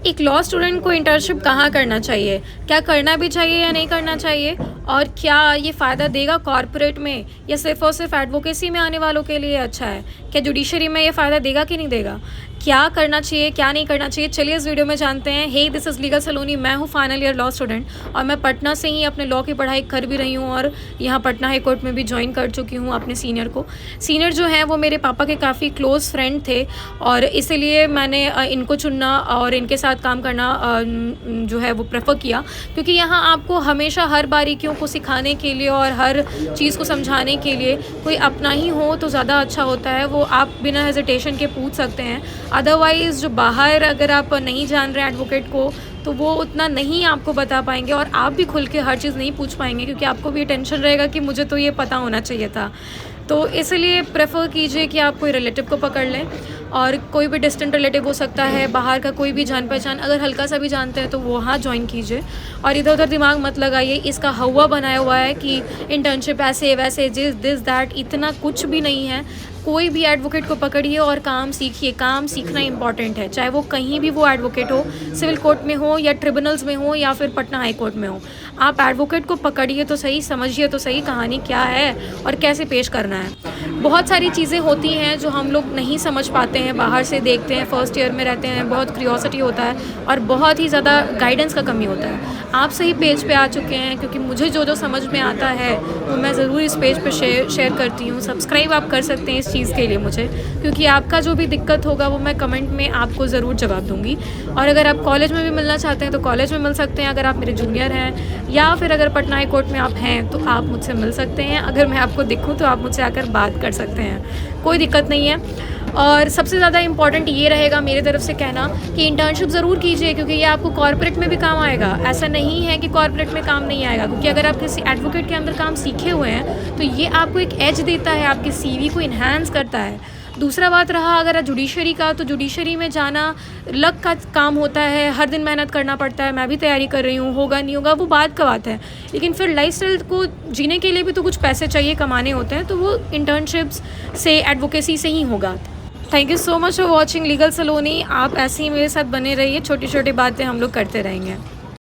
एक law student को internship कहाँ करना चाहिए? क्या करना भी चाहिए या नहीं करना चाहिए? और क्या ये फ़ायदा देगा कॉर्पोरेट में या सिर्फ़ और सिर्फ़ एडवोकेसी में आने वालों के लिए अच्छा है? क्या जुडिशरी में ये फ़ायदा देगा कि नहीं देगा? क्या करना चाहिए, क्या नहीं करना चाहिए? चलिए इस वीडियो में जानते हैं। हे दिस इज़ लीगल सलोनी, मैं हूँ फाइनल ईयर लॉ स्टूडेंट और मैं पटना से ही अपने लॉ की पढ़ाई कर भी रही हूँ और यहाँ पटना हाई कोर्ट में भी जॉइन कर चुकी हूँ अपने सीनियर को। सीनियर जो हैं वो मेरे पापा के काफ़ी क्लोज़ फ्रेंड थे और इसीलिए मैंने इनको चुनना और इनके साथ काम करना जो है वो प्रेफर किया, क्योंकि यहाँ आपको हमेशा हर बारीकियों को सिखाने के लिए और हर चीज़ को समझाने के लिए कोई अपना ही हो तो ज़्यादा अच्छा होता है। वो आप बिना हेजिटेशन के पूछ सकते हैं। अदरवाइज़ जो बाहर अगर आप नहीं जान रहे एडवोकेट को तो वो उतना नहीं आपको बता पाएंगे और आप भी खुल के हर चीज़ नहीं पूछ पाएंगे, क्योंकि आपको भी टेंशन रहेगा कि मुझे तो ये पता होना चाहिए था। तो इसलिए प्रेफर कीजिए कि आप कोई रिलेटिव को पकड़ लें, और कोई भी डिस्टेंट रिलेटिव हो सकता है, बाहर का कोई भी जान पहचान अगर हल्का सा भी जानते हैं तो वो वहाँ ज्वाइन कीजिए। और इधर उधर दिमाग मत लगाइए। इसका हवा बनाया हुआ है कि इंटर्नशिप ऐसे वैसे दिस दैट, इतना कुछ भी नहीं है। कोई भी एडवोकेट को पकड़िए और काम सीखिए। काम सीखना इंपॉर्टेंट है, चाहे वो कहीं भी वो एडवोकेट हो, सिविल कोर्ट में हो या ट्रिब्यूनल्स में हो या फिर पटना हाई कोर्ट में हो। आप एडवोकेट को पकड़िए तो सही, समझिए तो सही कहानी क्या है और कैसे पेश करना है। बहुत सारी चीज़ें होती हैं जो हम लोग नहीं समझ पाते हैं, बाहर से देखते हैं, फर्स्ट ईयर में रहते हैं, बहुत क्यूरियोसिटी होता है और बहुत ही ज़्यादा गाइडेंस का कमी होता है। आप सही पेज पे आ चुके हैं, क्योंकि मुझे जो जो समझ में आता है वो मैं ज़रूर इस पेज पे शेयर करती हूँ। सब्सक्राइब आप कर सकते हैं इस चीज़ के लिए मुझे, क्योंकि आपका जो भी दिक्कत होगा वो मैं कमेंट में आपको ज़रूर जवाब दूँगी। और अगर आप कॉलेज में भी मिलना चाहते हैं तो कॉलेज में मिल सकते हैं, अगर आप मेरे जूनियर हैं, या फिर अगर पटना हाई कोर्ट में आप हैं तो आप मुझसे मिल सकते हैं। अगर मैं आपको दिखूँ तो आप मुझसे आकर बात कर सकते हैं, कोई दिक्कत नहीं है। और सबसे ज़्यादा इम्पॉर्टेंट ये रहेगा मेरे तरफ से कहना कि इंटर्नशिप ज़रूर कीजिए, क्योंकि ये आपको कॉर्पोरेट में भी काम आएगा। ऐसा नहीं है कि कॉर्पोरेट में काम नहीं आएगा, क्योंकि अगर आप किसी एडवोकेट के अंदर काम सीखे हुए हैं तो ये आपको एक एज देता है, आपके सीवी को इन्हांस करता है। दूसरा बात रहा अगर जुडिशरी का, तो जुडिशरी में जाना लक का काम होता है, हर दिन मेहनत करना पड़ता है। मैं भी तैयारी कर रही हूँ, होगा नहीं होगा वो बात का बात है, लेकिन फिर लाइफस्टाइल को जीने के लिए भी तो कुछ पैसे चाहिए, कमाने होते हैं, तो वो इंटर्नशिप्स से, एडवोकेसी से ही होगा। Thank you so much for watching legal Saloni. आप ऐसे ही मेरे साथ बने रहिए, छोटी छोटी बातें हम लोग करते रहेंगे।